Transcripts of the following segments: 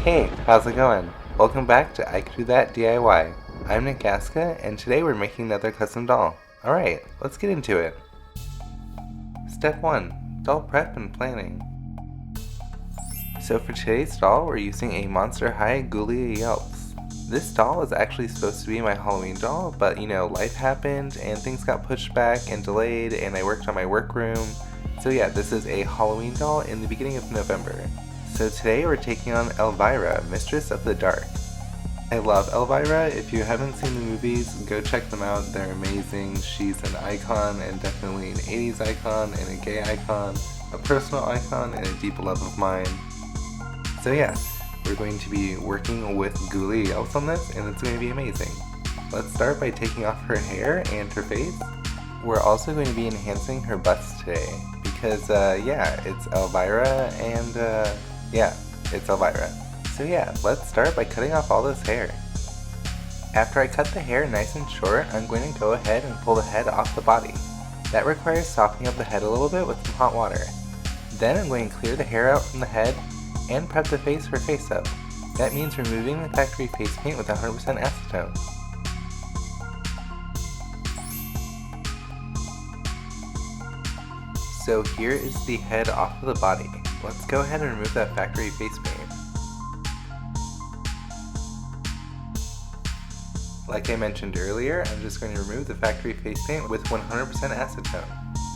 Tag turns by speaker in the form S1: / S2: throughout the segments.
S1: Hey, how's it going? Welcome back to I Could Do That DIY. I'm Nick Gaska, and today we're making another custom doll. Alright, let's get into it. Step 1. Doll prep and planning. So for today's doll, we're using a Monster High Ghoulia Yelps. This doll is actually supposed to be my Halloween doll, but life happened and things got pushed back and delayed, and I worked on my workroom. So yeah, this is a Halloween doll in the beginning of November. So today we're taking on Elvira, Mistress of the Dark. I love Elvira. If you haven't seen the movies, go check them out. They're amazing. She's an icon, and definitely an 80s icon and a gay icon, a personal icon, and a deep love of mine. So yeah, we're going to be working with Ghoulia Yelps on this, and it's going to be amazing. Let's start by taking off her hair and her face. We're also going to be enhancing her bust today, because yeah, it's Elvira, and yeah, it's Elvira. So yeah, let's start by cutting off all this hair. After I cut the hair nice and short, I'm going to go ahead and pull the head off the body. That requires softening up the head a little bit with some hot water. Then I'm going to clear the hair out from the head and prep the face for face up. That means removing the factory face paint with 100% acetone. So here is the head off of the body. Let's go ahead and remove that factory face paint. Like I mentioned earlier, I'm just going to remove the factory face paint with 100% acetone.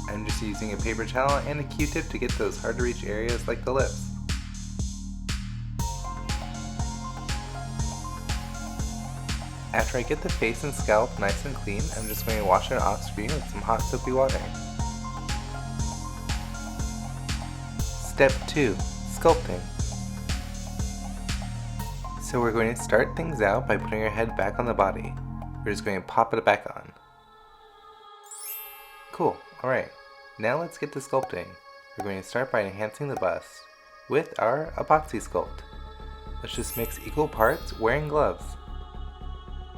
S1: I'm just using a paper towel and a Q-tip to get those hard to reach areas like the lips. After I get the face and scalp nice and clean, I'm just going to wash it off screen with some hot soapy water. Step 2. Sculpting. So we're going to start things out by putting our head back on the body. We're just going to pop it back on. Cool, alright. Now let's get to sculpting. We're going to start by enhancing the bust with our epoxy sculpt. Let's just mix equal parts wearing gloves.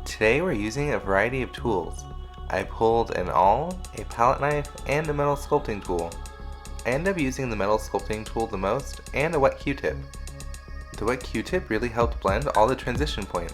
S1: Today we're using a variety of tools. I pulled an awl, a palette knife, and a metal sculpting tool. I end up using the metal sculpting tool the most, and a wet Q-tip. The wet Q-tip really helped blend all the transition points.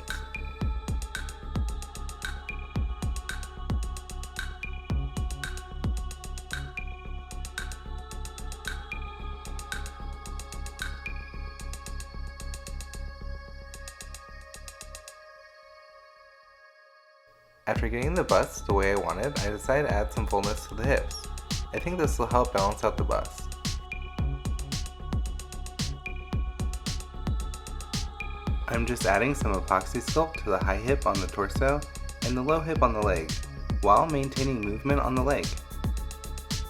S1: After getting the bust the way I wanted, I decided to add some fullness to the hips. I think this will help balance out the bust. I'm just adding some epoxy sculpt to the high hip on the torso and the low hip on the leg, while maintaining movement on the leg.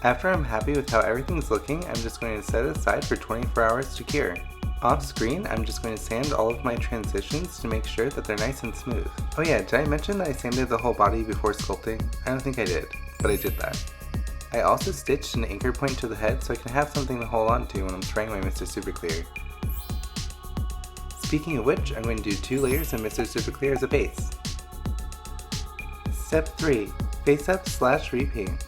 S1: After I'm happy with how everything's looking, I'm just going to set it aside for 24 hours to cure. Off screen, I'm just going to sand all of my transitions to make sure that they're nice and smooth. Oh yeah, did I mention that I sanded the whole body before sculpting? I don't think I did, but I did that. I also stitched an anchor point to the head so I can have something to hold on to when I'm spraying my Mr. Super Clear. Speaking of which, I'm going to do 2 layers of Mr. Super Clear as a base. Step 3. Face up / repaint.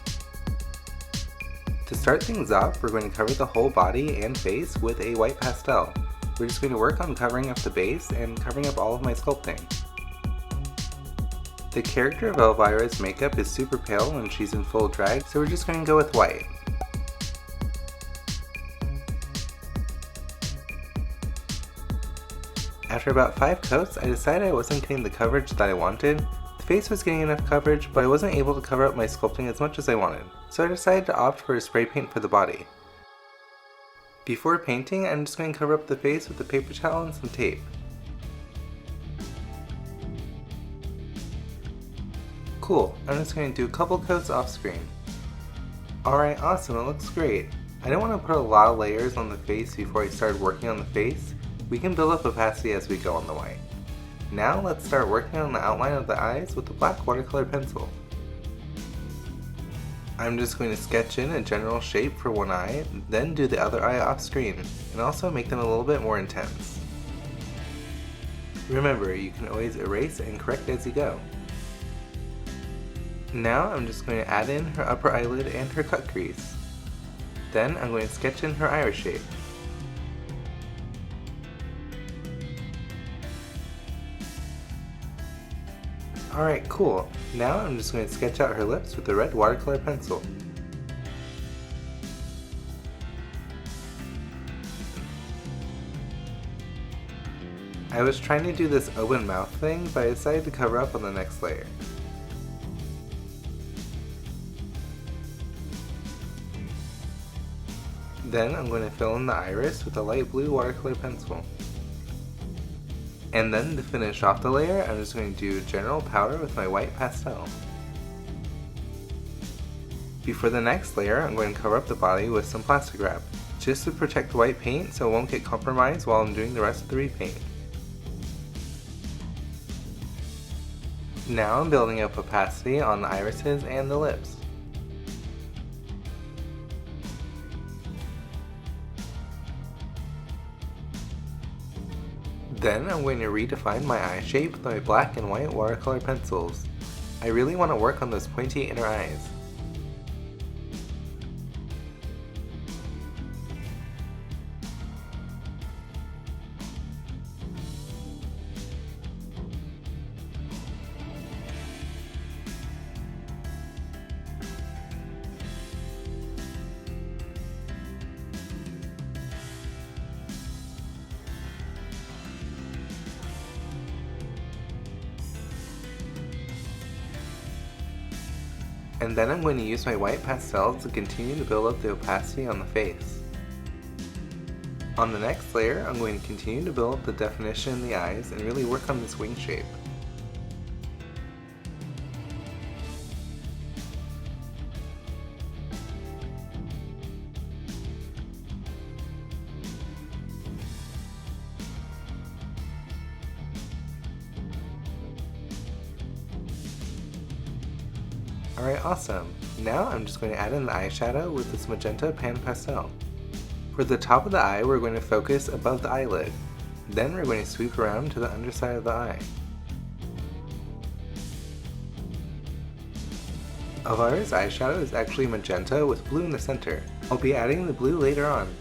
S1: To start things off, we're going to cover the whole body and face with a white pastel. We're just going to work on covering up the base and covering up all of my sculpting. The character of Elvira's makeup is super pale when she's in full drag, so we're just going to go with white. After about 5 coats, I decided I wasn't getting the coverage that I wanted. The face was getting enough coverage, but I wasn't able to cover up my sculpting as much as I wanted, so I decided to opt for a spray paint for the body. Before painting, I'm just going to cover up the face with a paper towel and some tape. Cool, I'm just going to do a couple coats off screen. Alright, awesome, it looks great. I didn't want to put a lot of layers on the face before I started working on the face. We can build up opacity as we go on the white. Now let's start working on the outline of the eyes with the black watercolor pencil. I'm just going to sketch in a general shape for one eye, then do the other eye off screen, and also make them a little bit more intense. Remember, you can always erase and correct as you go. Now I'm just going to add in her upper eyelid and her cut crease. Then I'm going to sketch in her iris shape. Alright, cool. Now I'm just going to sketch out her lips with the red watercolor pencil. I was trying to do this open mouth thing, but I decided to cover up on the next layer. Then I'm going to fill in the iris with a light blue watercolor pencil. And then to finish off the layer, I'm just going to do general powder with my white pastel. Before the next layer, I'm going to cover up the body with some plastic wrap, just to protect the white paint so it won't get compromised while I'm doing the rest of the repaint. Now I'm building up opacity on the irises and the lips. Then I'm going to redefine my eye shape with my black and white watercolor pencils. I really want to work on those pointy inner eyes. And then I'm going to use my white pastels to continue to build up the opacity on the face. On the next layer, I'm going to continue to build up the definition in the eyes and really work on this wing shape. Alright, awesome. Now I'm just going to add in the eyeshadow with this magenta pan pastel. For the top of the eye, we're going to focus above the eyelid. Then we're going to sweep around to the underside of the eye. Elvira's eyeshadow is actually magenta with blue in the center. I'll be adding the blue later on.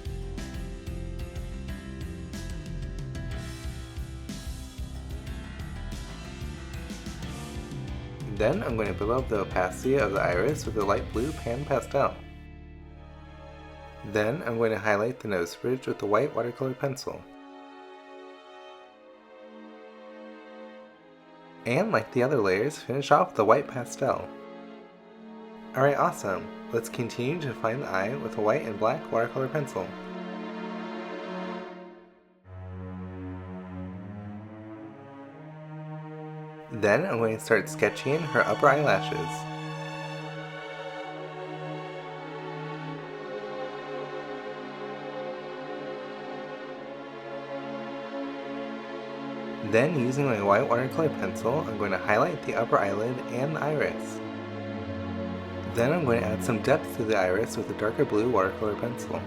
S1: Then I'm going to build up the opacity of the iris with a light blue pan pastel. Then I'm going to highlight the nose bridge with the white watercolor pencil. And like the other layers, finish off with the white pastel. Alright, awesome. Let's continue to define the eye with a white and black watercolor pencil. Then I'm going to start sketching in her upper eyelashes. Then using my white watercolor pencil, I'm going to highlight the upper eyelid and the iris. Then I'm going to add some depth to the iris with a darker blue watercolor pencil.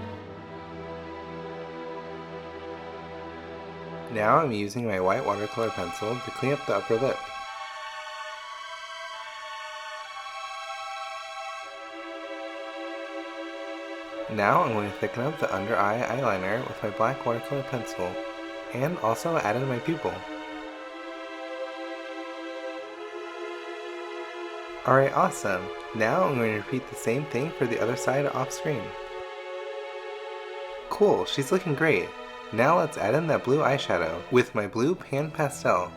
S1: Now I'm using my white watercolor pencil to clean up the upper lip. Now I'm going to thicken up the under eye eyeliner with my black watercolor pencil, and also add in my pupil. Alright, awesome! Now I'm going to repeat the same thing for the other side off screen. Cool, she's looking great! Now let's add in that blue eyeshadow with my blue pan pastel.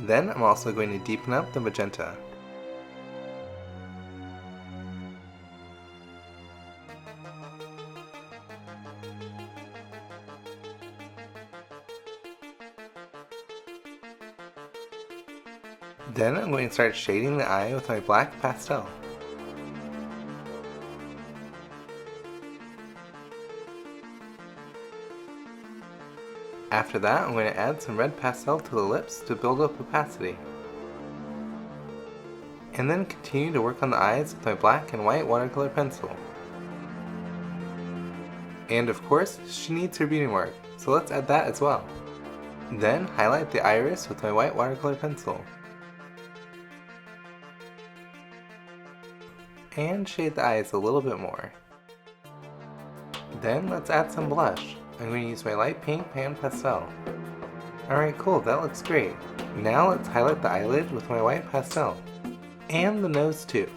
S1: Then I'm also going to deepen up the magenta. Then I'm going to start shading the eye with my black pastel. After that, I'm going to add some red pastel to the lips to build up opacity. And then continue to work on the eyes with my black and white watercolor pencil. And of course, she needs her beauty mark, so let's add that as well. Then highlight the iris with my white watercolor pencil. And shade the eyes a little bit more. Then let's add some blush. I'm going to use my light pink pan pastel. Alright, cool, that looks great. Now let's highlight the eyelid with my white pastel. And the nose too.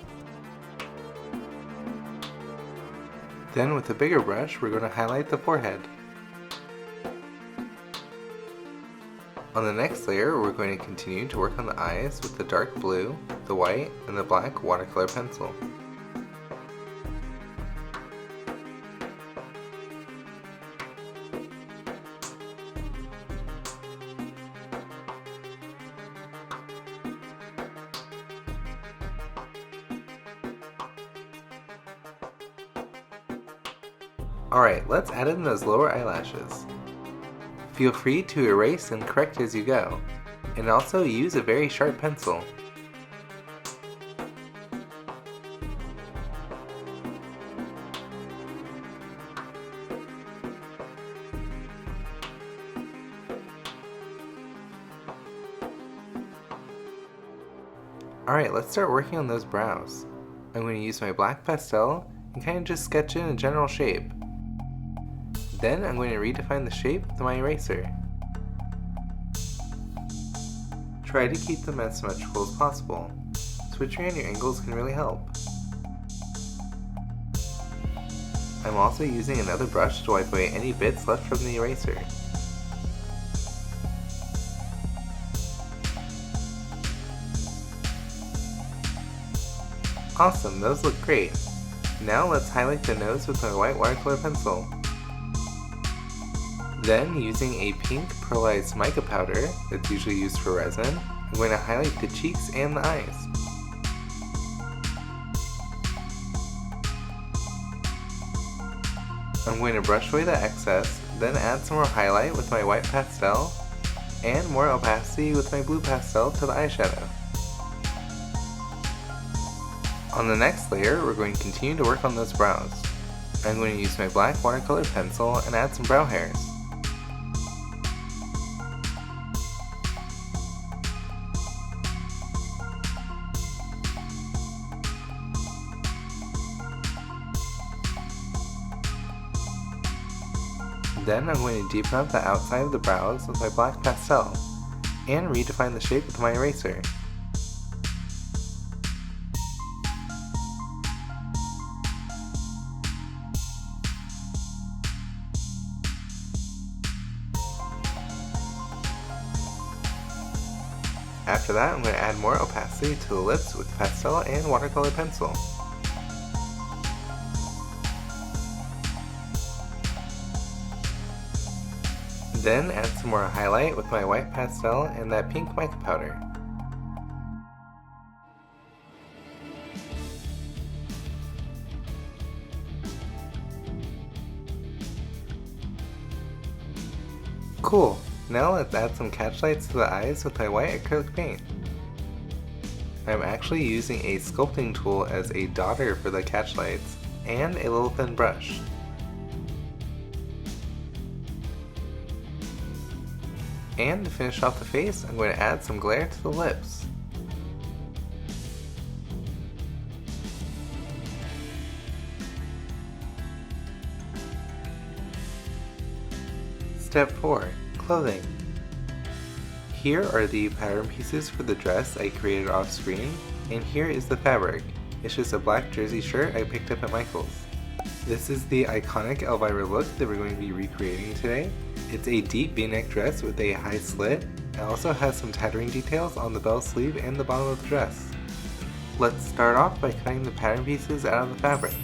S1: Then with a bigger brush, we're going to highlight the forehead. On the next layer, we're going to continue to work on the eyes with the dark blue, the white, and the black watercolor pencil. Alright, let's add in those lower eyelashes. Feel free to erase and correct as you go, and also use a very sharp pencil. Alright, let's start working on those brows. I'm going to use my black pastel and kind of just sketch in a general shape. Then I'm going to redefine the shape with my eraser. Try to keep them as symmetrical as possible. Switching on your angles can really help. I'm also using another brush to wipe away any bits left from the eraser. Awesome, those look great. Now let's highlight the nose with my white watercolor pencil. Then, using a pink pearlized mica powder that's usually used for resin, I'm going to highlight the cheeks and the eyes. I'm going to brush away the excess, then add some more highlight with my white pastel, and more opacity with my blue pastel to the eyeshadow. On the next layer, we're going to continue to work on those brows. I'm going to use my black watercolor pencil and add some brow hairs. Then I'm going to deepen up the outside of the brows with my black pastel, and redefine the shape with my eraser. After that, I'm going to add more opacity to the lips with pastel and watercolor pencil. Then add some more highlight with my white pastel and that pink mica powder. Cool! Now let's add some catch lights to the eyes with my white acrylic paint. I'm actually using a sculpting tool as a daughter for the catch lights, and a little thin brush. And to finish off the face, I'm going to add some glare to the lips. Step 4. Clothing. Here are the pattern pieces for the dress I created off screen, and here is the fabric. It's just a black jersey shirt I picked up at Michael's. This is the iconic Elvira look that we're going to be recreating today. It's a deep v-neck dress with a high slit. It also has some tattering details on the bell sleeve and the bottom of the dress. Let's start off by cutting the pattern pieces out of the fabric.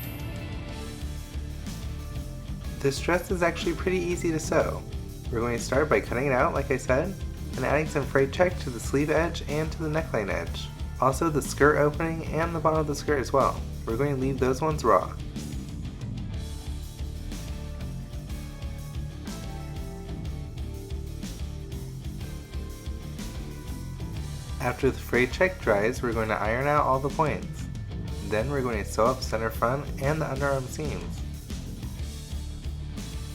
S1: This dress is actually pretty easy to sew. We're going to start by cutting it out like I said, and adding some fray check to the sleeve edge and to the neckline edge. Also the skirt opening and the bottom of the skirt as well. We're going to leave those ones raw. After the fray check dries, we're going to iron out all the points. Then we're going to sew up center front and the underarm seams.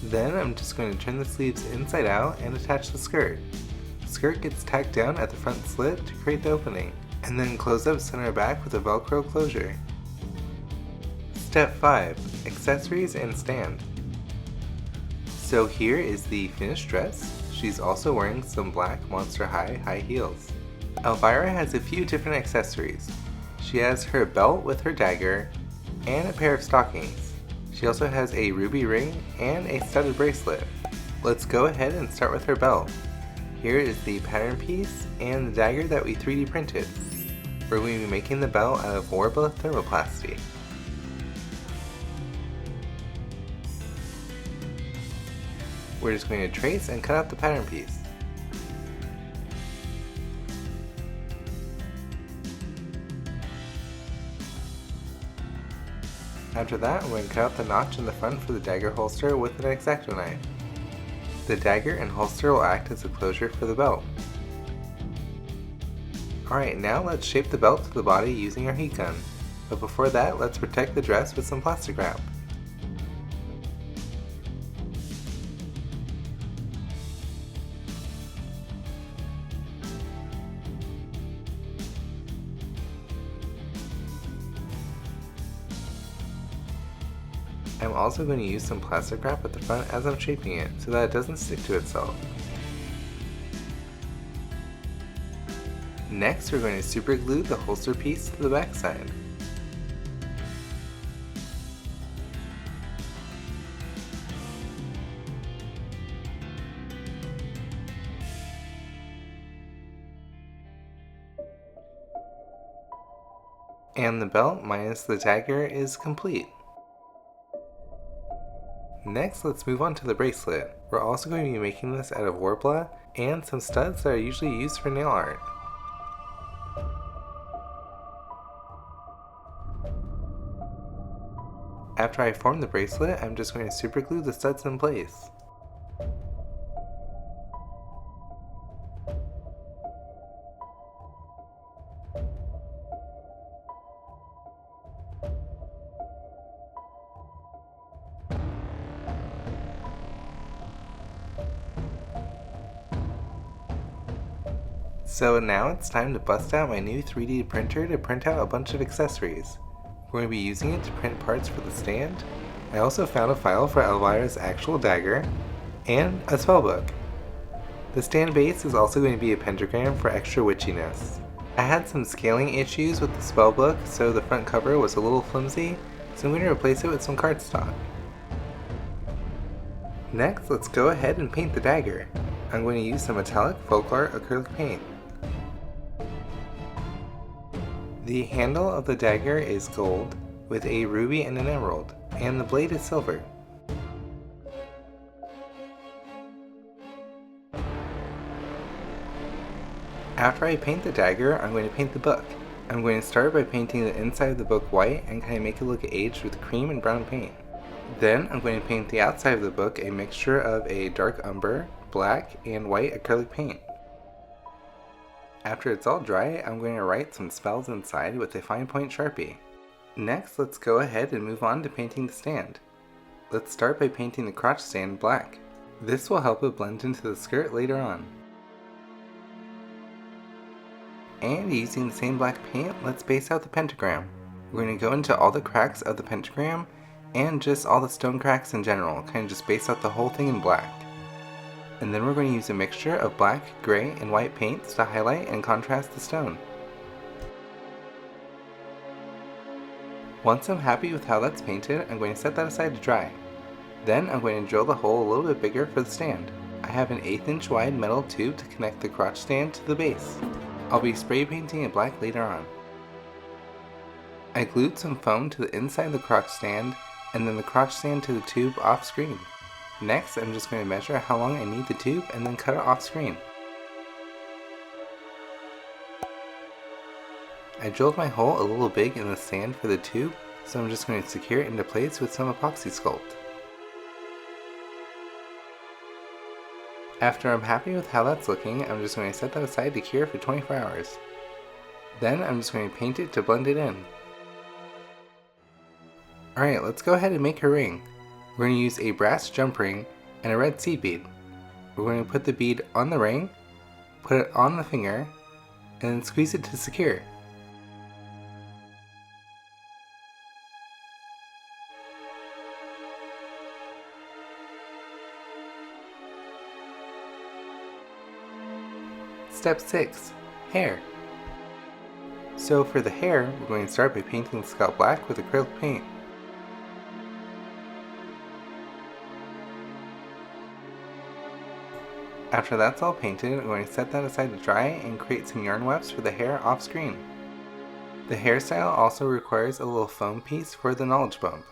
S1: Then I'm just going to turn the sleeves inside out and attach the skirt. The skirt gets tacked down at the front slit to create the opening, and then close up center back with a Velcro closure. Step 5. Accessories and stand. So here is the finished dress. she's also wearing some black Monster high heels. Elvira has a few different accessories. She has her belt with her dagger and a pair of stockings. She also has a ruby ring and a studded bracelet. Let's go ahead and start with her belt. Here is the pattern piece and the dagger that we 3D printed. We're going to be making the belt out of WORBLA thermoplastic. We're just going to trace and cut out the pattern piece. After that, we're going to cut out the notch in the front for the dagger holster with an X-Acto knife. The dagger and holster will act as a closure for the belt. Alright, now let's shape the belt to the body using our heat gun. But before that, let's protect the dress with some plastic wrap. I'm also going to use some plastic wrap at the front as I'm shaping it so that it doesn't stick to itself. Next, we're going to super glue the holster piece to the back side. And the belt minus the dagger is complete. Next, let's move on to the bracelet. We're also going to be making this out of WORBLA and some studs that are usually used for nail art. After I form the bracelet, I'm just going to super glue the studs in place. So now it's time to bust out my new 3D printer to print out a bunch of accessories. We're going to be using it to print parts for the stand. I also found a file for Elvira's actual dagger, and a spellbook. The stand base is also going to be a pentagram for extra witchiness. I had some scaling issues with the spellbook, so the front cover was a little flimsy, so I'm going to replace it with some cardstock. Next, let's go ahead and paint the dagger. I'm going to use some metallic folklore acrylic paint. The handle of the dagger is gold with a ruby and an emerald, and the blade is silver. After I paint the dagger, I'm going to paint the book. I'm going to start by painting the inside of the book white and kind of make it look aged with cream and brown paint. Then I'm going to paint the outside of the book a mixture of a dark umber, black, and white acrylic paint. After it's all dry, I'm going to write some spells inside with a fine point Sharpie. Next, let's go ahead and move on to painting the stand. Let's start by painting the crotch stand black. This will help it blend into the skirt later on. And using the same black paint, let's base out the pentagram. We're going to go into all the cracks of the pentagram and just all the stone cracks in general, kind of just base out the whole thing in black. And then we're going to use a mixture of black, gray, and white paints to highlight and contrast the stone. Once I'm happy with how that's painted, I'm going to set that aside to dry. Then I'm going to drill the hole a little bit bigger for the stand. I have an 1/8 inch wide metal tube to connect the crotch stand to the base. I'll be spray painting it black later on. I glued some foam to the inside of the crotch stand and then the crotch stand to the tube off screen. Next, I'm just going to measure how long I need the tube and then cut it off screen. I drilled my hole a little big in the sand for the tube, so I'm just going to secure it into place with some epoxy sculpt. After I'm happy with how that's looking, I'm just going to set that aside to cure for 24 hours. Then I'm just going to paint it to blend it in. Alright, let's go ahead and make her ring. We're going to use a brass jump ring and a red seed bead. We're going to put the bead on the ring, put it on the finger, and then squeeze it to secure. Step 6. Hair. So for the hair, we're going to start by painting the scalp black with acrylic paint. After that's all painted, we're going to set that aside to dry and create some yarn wefts for the hair off screen. The hairstyle also requires a little foam piece for the knowledge bump.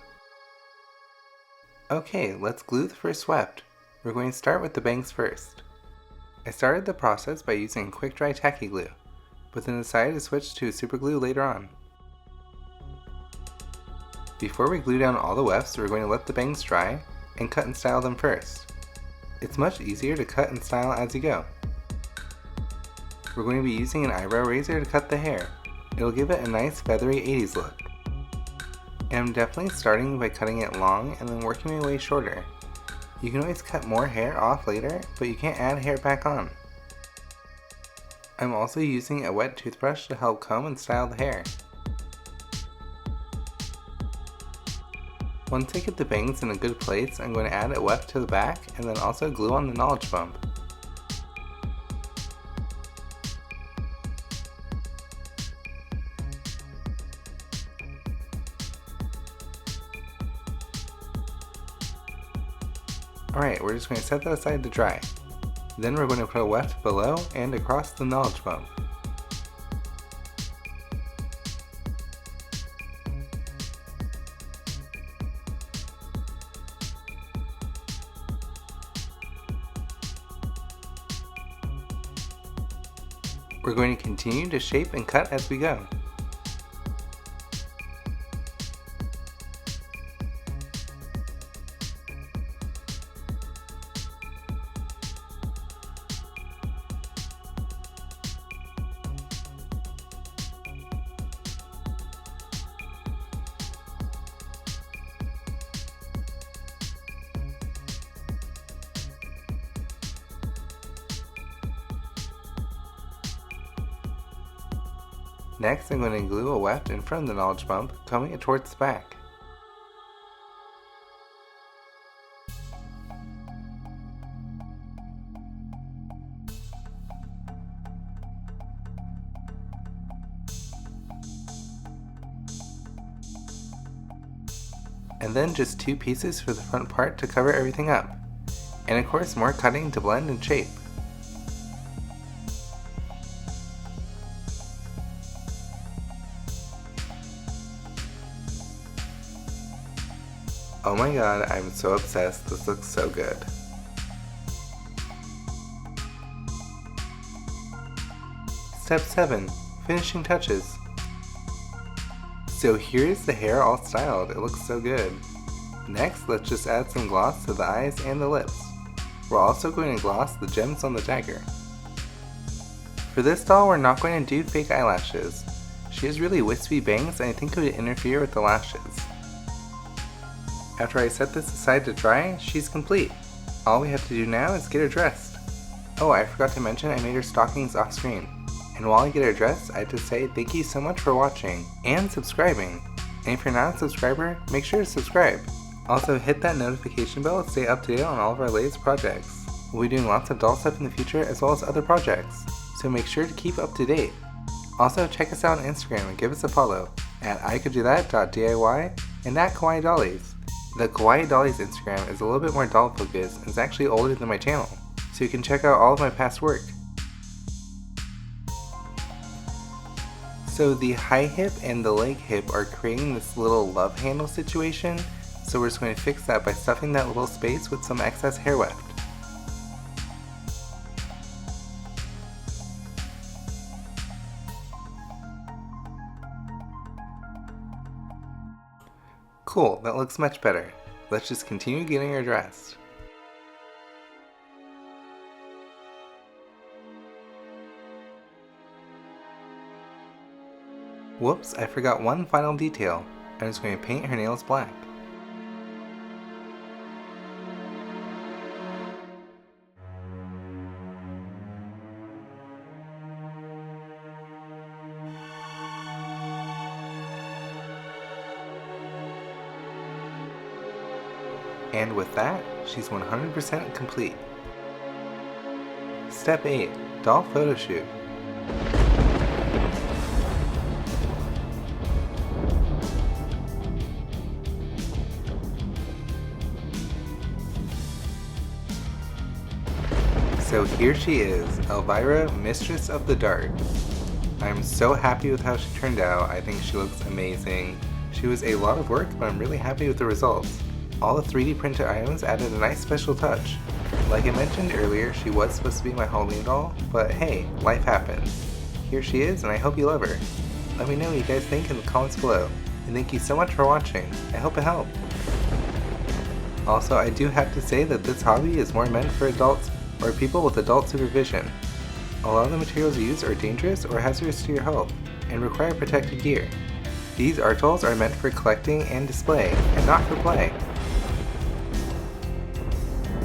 S1: Okay, let's glue the first weft. We're going to start with the bangs first. I started the process by using quick dry tacky glue, but then decided to switch to super glue later on. Before we glue down all the wefts, we're going to let the bangs dry and cut and style them first. It's much easier to cut and style as you go. We're going to be using an eyebrow razor to cut the hair. It'll give it a nice feathery 80s look. And I'm definitely starting by cutting it long and then working my way shorter. You can always cut more hair off later, but you can't add hair back on. I'm also using a wet toothbrush to help comb and style the hair. Once I get the bangs in a good place, I'm going to add a weft to the back and then also glue on the knowledge bump. Alright, we're just going to set that aside to dry. Then we're going to put a weft below and across the knowledge bump. We're going to continue to shape and cut as we go. Next, I'm going to glue a weft in front of the knowledge bump, combing it towards the back. And then just 2 pieces for the front part to cover everything up. And of course more cutting to blend and shape. Oh my god, I'm so obsessed, this looks so good. Step 7. Finishing touches. So here's the hair all styled, it looks so good. Next, let's just add some gloss to the eyes and the lips. We're also going to gloss the gems on the dagger. For this doll, we're not going to do fake eyelashes. She has really wispy bangs and I think it would interfere with the lashes. After I set this aside to dry, she's complete. All we have to do now is get her dressed. Oh, I forgot to mention I made her stockings off screen. And while I get her dressed, I have to say thank you so much for watching and subscribing. And if you're not a subscriber, make sure to subscribe. Also hit that notification bell to stay up to date on all of our latest projects. We'll be doing lots of doll stuff in the future as well as other projects, so make sure to keep up to date. Also check us out on Instagram and give us a follow at ICouldDoThat.diy and at Kawaii Dollies. The Kawaii Dollies Instagram is a little bit more doll focused and is actually older than my channel, so you can check out all of my past work. So the high hip and the leg hip are creating this little love handle situation, so we're just going to fix that by stuffing that little space with some excess hair weft. Cool, that looks much better. Let's just continue getting her dressed. Whoops, I forgot one final detail. I'm just going to paint her nails black. And with that, she's 100% complete. Step 8. Doll Photo Shoot. So here she is, Elvira, Mistress of the Dark. I'm so happy with how she turned out. I think she looks amazing. She was a lot of work, but I'm really happy with the results. All the 3D printed items added a nice special touch. Like I mentioned earlier, she was supposed to be my Halloween doll, but hey, life happens. Here she is, and I hope you love her. Let me know what you guys think in the comments below. And thank you so much for watching. I hope it helped. Also, I do have to say that this hobby is more meant for adults or people with adult supervision. A lot of the materials used are dangerous or hazardous to your health and require protective gear. These art dolls are meant for collecting and display, and not for play.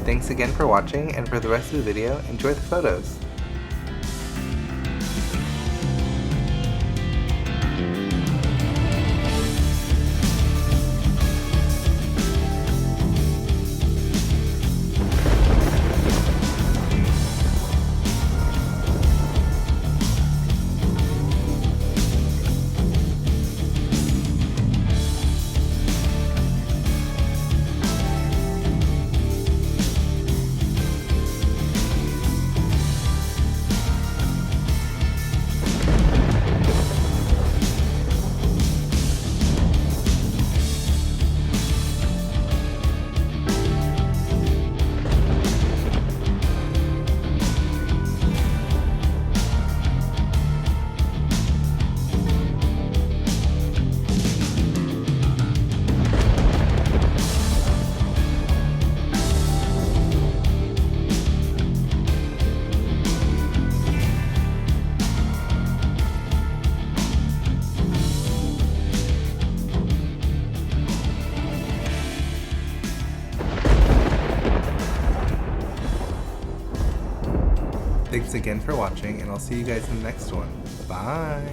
S1: Thanks again for watching, and for the rest of the video, enjoy the photos! Thanks again for watching, and I'll see you guys in the next one. Bye!